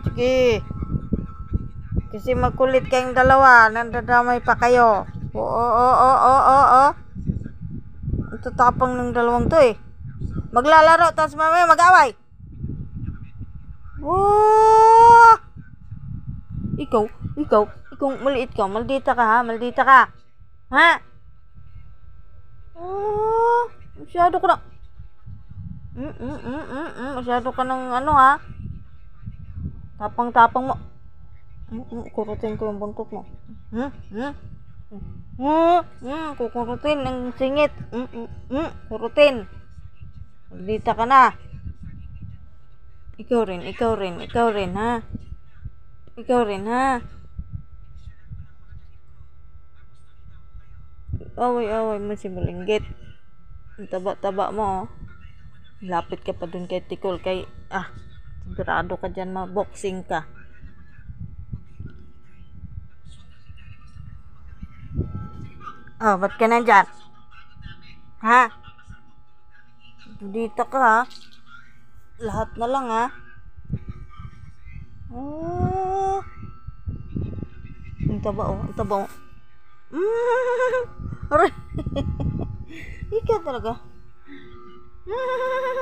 Sige. Kasi magkulit kayong dalawa. Nandadamay pa kayo. Oo. Ang tatapang ng dalawang to eh. Maglalaro, tapos mamaya mag-away. Oh! Ikaw, maliit ka. Maldita ka ha, maldita ka. Ha? Oh, masyado ka na. Masyado ka ng ano ha. Tapang-tapang mo. Kurutin ko yung buntot mo. Kukurutin ang singit. Kurutin. Maldita ka na. Ikaw rin ha. Ikaw rin ha. Away mo si Malinggit. Ang taba-taba mo oh. Lapit ka pa dun kay Tikol kay sigurado ka dyan ma-boxing ka. Oh, ba't ka nandyan? Ha? Dito ka ha? Lahat na lang ha? Oh. Ang taba oh. Aray. Ikaw talaga.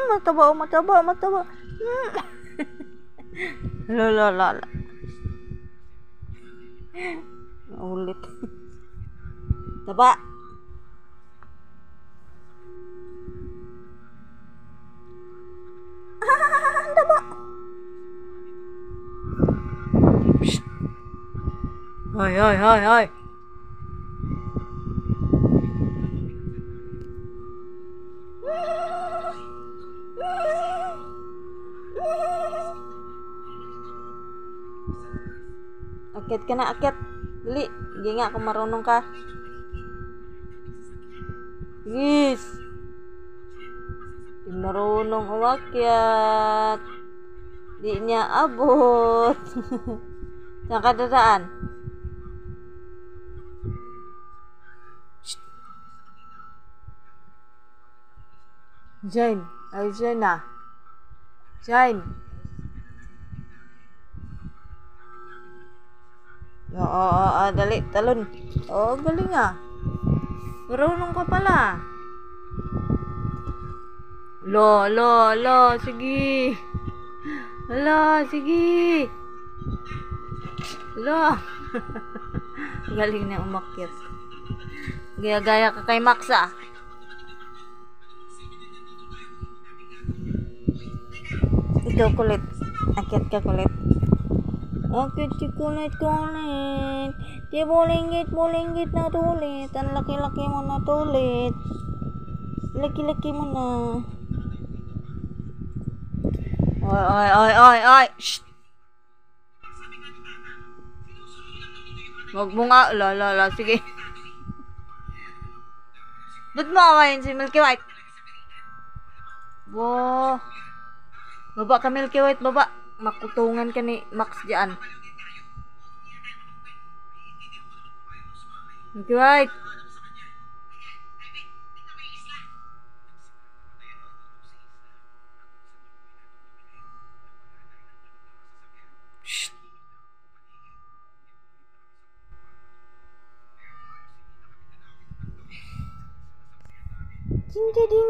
Mataba. Lala. Ulit. Taba. Taba. Psst. Hoy. Akit ka na, akit. Dali. Hindi nga kung marunong ka. Yes. Di marunong umakyat. Di niya abot. Saan ka dadaan? Jane. Ay, Jane na. Jane. Oo, dali, talon. Oo, galing ah. Marunong ka pala. Lo, sige. Sige. Lo. Galing na umakyat. Gaya-gaya ka kay Max ah. Ikaw kulit. Akyat ka kulit. Akit si kulit. Di bulinggit na tulit. Ang laki-laki mo na tulit. Laki-laki mo na. Oy. Shh. Wag mo nga. La. Sige. Ba't mo awayin si Milky White? Wow. Baba ka Milky White, baba. Makutungan ka ni Max dyan. Milky White. Shh. Ding.